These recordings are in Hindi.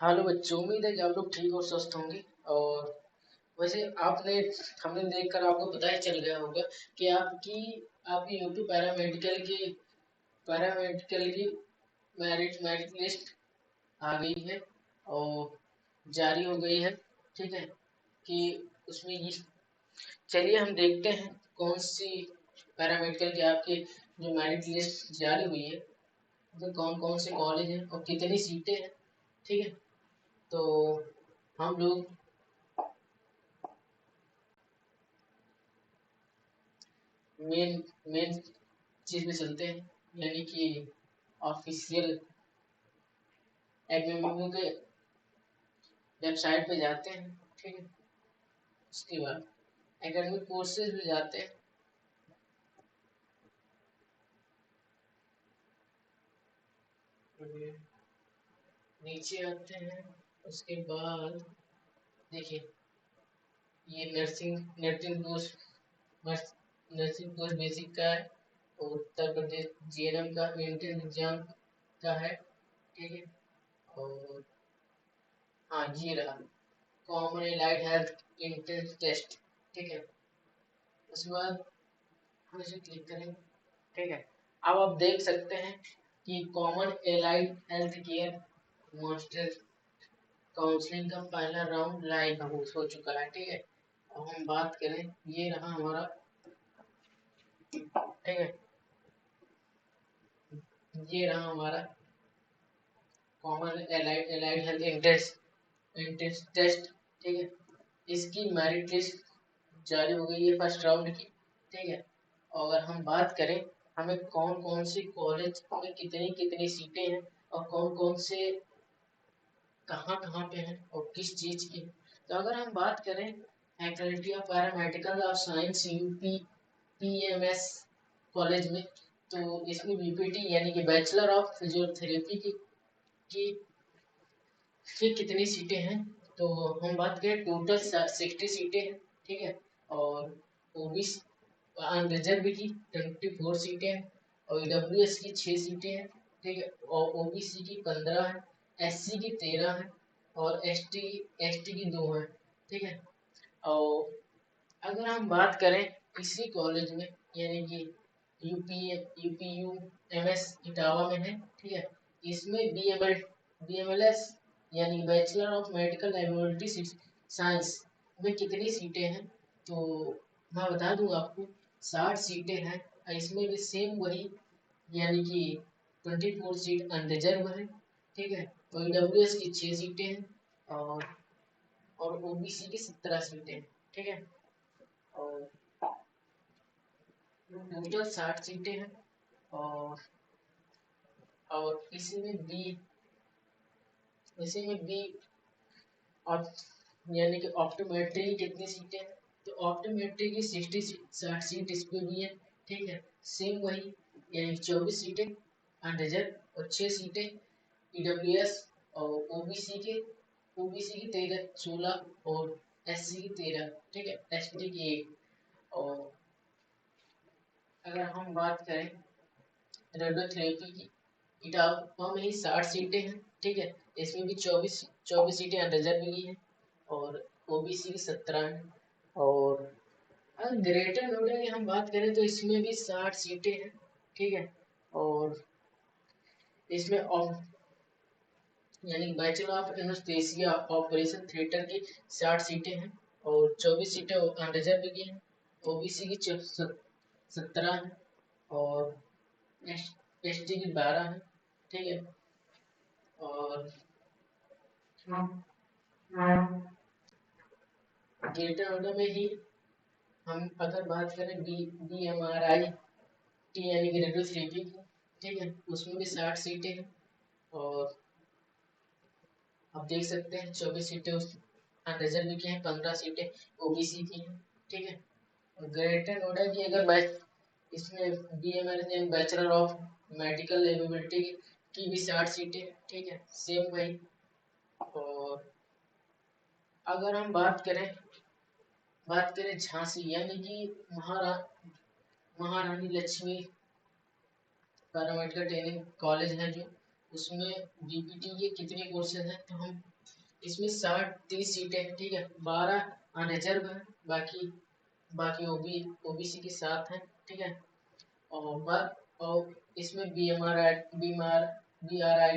हेलो बच्चों, उम्मीद है कि आप लोग ठीक और स्वस्थ होंगे। और वैसे आपने हमने देखकर आपको पता ही चल गया होगा कि आपकी यूपी पैरामेडिकल की मेरिट लिस्ट आ गई है और जारी हो गई है। ठीक है कि उसमें ये चलिए हम देखते हैं कौन सी पैरामेडिकल की आपकी जो मेरिट लिस्ट जारी हुई है, तो कौन कौन से कॉलेज हैं और कितनी सीटें हैं। ठीक है, तो हम लोग मेन मेन चीज में चलते हैं, यानी कि ऑफिशियल एग्जाम के वेबसाइट पे जाते हैं। ठीक है, उसके बाद एकेडमिक कोर्सेज में जाते हैं। नीचे आते हैं, उसके बाद देखिए ये nursing course nursing course basic का है और उत्तर प्रदेश जीएनएम का एंट्रेंस एग्जाम का है। ठीक है, और हाँ ये रहा common allied health entrance test. ठीक है, उसके बाद हम इसे क्लिक करेंगे। ठीक है, अब आप देख सकते हैं कि common allied health care master counselling का पहला राउंड लाइव हो चुका है। ठीक है, अब हम बात करें, ये रहा हमारा। ठीक है, ये रहा हमारा common allied health entrance entrance test. ठीक है, इसकी मेरिट लिस्ट जारी हो गई है फर्स्ट राउंड की। ठीक है, और अगर हम बात करें हमें कौन कौन से कॉलेज में कितनी कितनी सीटें हैं और कौन कौन से कहाँ कहाँ पे हैं और किस चीज़ की, तो अगर हम बात करें faculty of paramedical of science UP PMS college में, तो इसमें बीपीटी यानी कि बैचलर ऑफ फिजियोथेरेपी की कितनी सीटें हैं, तो हम बात करें टोटल 60 सीटें हैं। ठीक है, और ओबीसी अनरिजर्व की 24 सीटें हैं और ईडब्ल्यूएस की 6 सीटें हैं। ठीक है, और ओबीसी की 15 है, एससी की 13 है और एसटी की 2 है। ठीक है, और अगर हम बात करें इसी कॉलेज में, यानी कि यूपीयू एमएस इटावा में है। ठीक है, इसमें बीएमएलएस यानी bachelor of medical laboratory science में कितनी सीटें हैं, तो मैं बता दूं आपको 60 सीटें हैं। इसमें भी सेम वही, यानी कि 24 सीट अनरिजर्व है। ठीक है, और ईडब्ल्यूएस की 6 सीटें हैं और ओबीसी की 17 सीटें हैं। ठीक है, और टोटल 60 सीटें हैं। और इसी में बी और यानी कि ऑप्टोमेट्री की कितनी सीटें हैं, तो ऑप्टोमेट्री की 60 सीट इस पे भी है। ठीक है, सेम वही, यानी 24 सीटें अनरिजर्व और 6 सीटें ईडब्ल्यूएस और ओबीसी की 13 16 और एससी की 13। ठीक है, एसटी की 1। और अगर हम बात करें रेडियोथेरेपी की, इटावा में ही 60 सीटें हैं। ठीक है, इसमें भी चौबीस चौबीस सीटें अनरिजर्व की हैं और ओबीसी की 17 हैं। और अगर ग्रेटर नोएडा की हम बात करें तो इसमें भी 60 सीटें हैं। ठीक है, और इसमें यानी bachelor of anaesthesia operation theatre की 60 सीटें हैं और 24 सीटें अनरिजर्व की हैं। ओबीसी की 17 हैं और एसटी की 12 हैं। ठीक है, और ग्रेटर नोएडा में ही हम अगर बात करें B M R I T यानी कि रेडियोथेरेपी की, ठीक है, उसमें भी 60 सीटें हैं। और आप देख सकते हैं 24 सीटें उस अनरिजर्व की हैं, 15 सीटें ओबीसी की हैं। ठीक है, और ग्रेटर नोएडा की अगर इसमें B M R bachelor of medical ability की भी 60 सीटें। ठीक है, सेम वही। और अगर हम बात करें झांसी यानी कि महारानी लक्ष्मी पैरामेडिकल ट्रेनिंग कॉलेज है जो, उसमें बीपीटी के कितने कोर्सेज हैं, तो हम इसमें 30 सीटें हैं, ठीक है, 12 अनरिजर्व है, बाकी बाकी ओबीसी के साथ हैं, ठीक है। और इसमें बी आर आई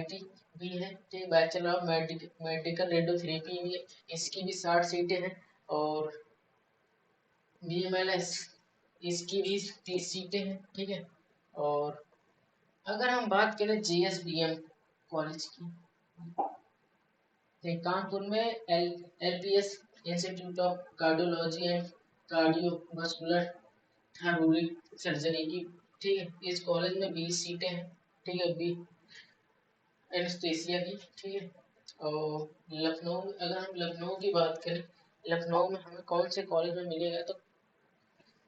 टी भी है, ठीक, बैचलर ऑफ मेडिकल रेडियोथेरेपी भी है, इसकी भी 60 सीटें हैं। और BMLS इसकी भी 30 सीटें हैं, ठीक है। और अगर हम बात करें JSBM कॉलेज की, कानपुर में LPS institute of cardiology and cardiovascular thrombotic surgery की, ठीक है, इस कॉलेज में 20 सीटें हैं, ठीक है, बी एनेस्थीसिया की, ठीक है। और लखनऊ, अगर हम लखनऊ की बात करें, लखनऊ में हमें कौन से कॉलेज में मिलेगा तो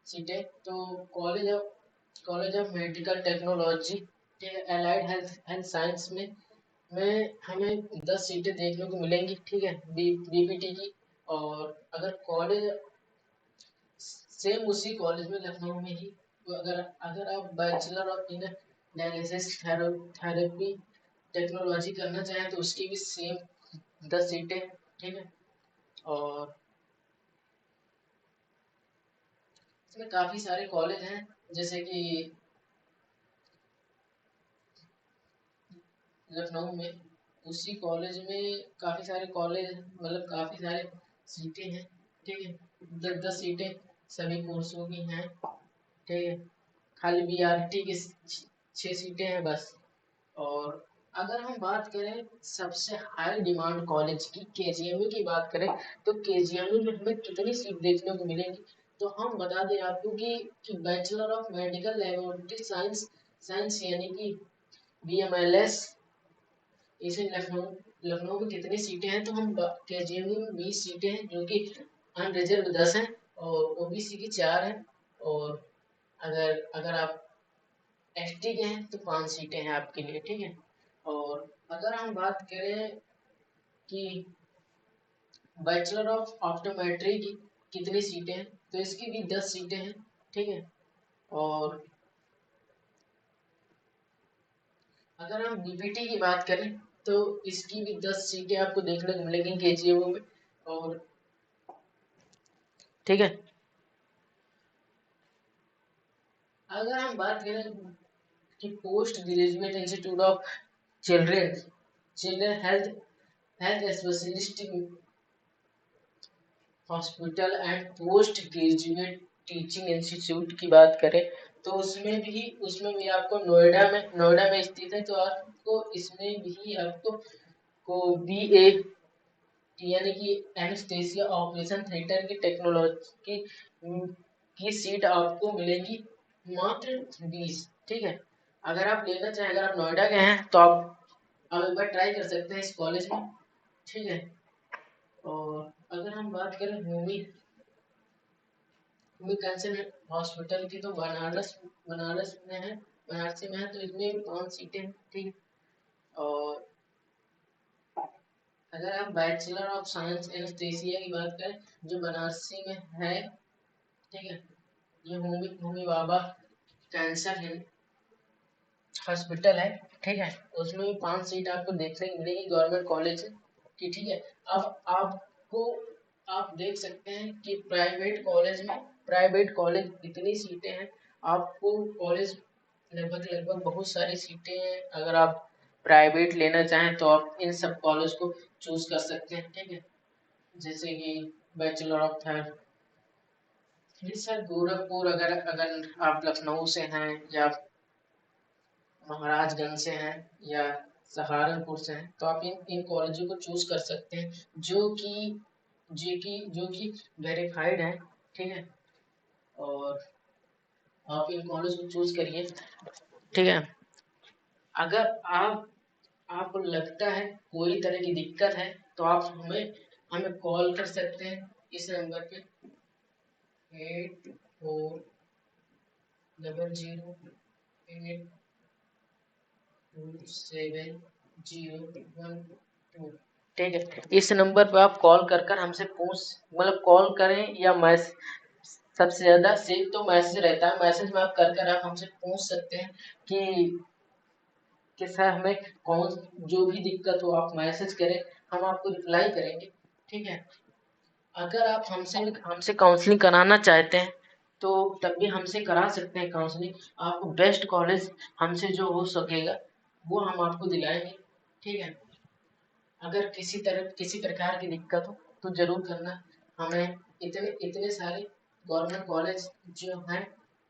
सीटें, तो कॉलेज ऑफ मेडिकल टेक्नोलॉजी, ठीक है, एलाइड हेल्थ साइंस में हमें 10 सीटें देखने को मिलेंगी, ठीक है, बीपीटी की। और अगर कॉलेज सेम उसी कॉलेज में लखनऊ में ही, तो अगर आप bachelor of in dialysis therapy technology करना चाहें तो उसकी भी सेम 10 सीटें, ठीक है। और इसमें काफ़ी सारे कॉलेज हैं, जैसे कि लखनऊ में उसी कॉलेज में काफ़ी सारे कॉलेज, मतलब काफ़ी सारे सीटें हैं, ठीक है, 10 10 सीटें सभी कोर्सों की हैं, ठीक है। खाली BRT की 6 सीटें हैं बस। और अगर हम बात करें सबसे हाई डिमांड कॉलेज की, KGMU की बात करें, तो KGMU में हमें कितनी सीट देखने को मिलेंगी, तो हम बता दें आपको कि bachelor of medical laboratory science science यानी कि BMLS, इसे लखनऊ में कितनी सीटें हैं, तो हम KGMU में 20 सीटें हैं, जो कि अनरिजर्व 10 हैं और OBC की 4 हैं। और अगर अगर आप ST के हैं तो 5 सीटें हैं आपके लिए, ठीक है। और अगर हम बात करें कि बैचलर ऑफ ऑप्टोमेट्री की कितनी सीटें हैं, तो इसकी भी 10 सीटें हैं, ठीक है। और अगर हम बीपीटी की बात करें तो इसकी भी 10 सीटें आपको देखने को मिलेंगी KGMU में। और ठीक है, अगर हम बात करें कि post graduate institute of children children health health specialist hospital and post graduate teaching institute की बात करें, तो उसमें भी आपको नोएडा में स्थित है, तो आपको इसमें भी आपको BA यानी कि एनेस्थीसिया ऑपरेशन थिएटर की टेक्नोलॉजी की सीट आपको मिलेगी मात्र 20, ठीक है। अगर आप नोएडा के हैं तो आप एक बार ट्राई कर सकते हैं इस कॉलेज में, ठीक है। और अगर हम बात करें भूमि कैंसर हॉस्पिटल की, तो बनारस में है, बनारसी में है, तो इसमें भी 5 सीटें हैं, ठीक है। और अगर आप बैचलर ऑफ साइंस एनेस्थीसिया की बात करें, जो बनारसी में है, ठीक है, ये भूमि बाबा कैंसर हॉस्पिटल है, ठीक है, उसमें भी 5 सीट आपको देखने को मिलेगी गवर्नमेंट कॉलेज की, ठीक है। अब आपको आप देख सकते हैं कि प्राइवेट कॉलेज कितनी सीटें हैं, आपको कॉलेज लगभग लगभग बहुत सारी सीटें हैं, अगर आप प्राइवेट लेना चाहें तो आप इन सब कॉलेज को चूज कर सकते हैं, ठीक है, जैसे कि बैचलर ऑफ थर्ड, जी सर, गोरखपुर, अगर अगर आप लखनऊ से हैं या महाराजगंज से हैं या सहारनपुर से हैं, तो आप इन कॉलेजों को चूज कर सकते हैं, जो कि वेरीफाइड है, ठीक है। और आप इन कॉलेज को चूज करिए, ठीक है। अगर आपको लगता है कोई तरह की दिक्कत है, तो आप हमें हमें कॉल कर सकते हैं इस नंबर पे 84008701, ठीक है। इस नंबर पे आप कॉल कर हमसे मतलब कॉल करें या मैसेज, सबसे ज़्यादा सेव तो मैसेज रहता है, मैसेज में आप कर आप हमसे पूछ सकते हैं कि कि सर हमें कौन जो भी दिक्कत हो आप मैसेज करें, हम आपको रिप्लाई करेंगे। ठीक है, अगर आप हमसे काउंसलिंग कराना चाहते हैं तो तब भी हमसे करा सकते हैं काउंसलिंग। आपको बेस्ट कॉलेज हमसे जो हो सकेगा वो हम आपको दिलाएंगे। ठीक है, अगर किसी प्रकार की दिक्कत हो तो जरूर करना। हमें इतने इतने सारे गवर्नमेंट कॉलेज जो हैं,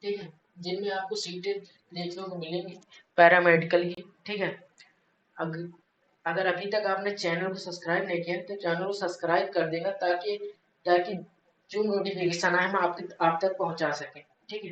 ठीक है, जिनमें आपको सीटें देखने को मिलेंगी पैरामेडिकल की। ठीक है, अगर अगर अभी तक आपने चैनल को सब्सक्राइब नहीं किया तो चैनल को सब्सक्राइब कर देगा ताकि ताकि जो नोटिफिकेशन आए हम आप तक पहुंचा सकें। ठीक है।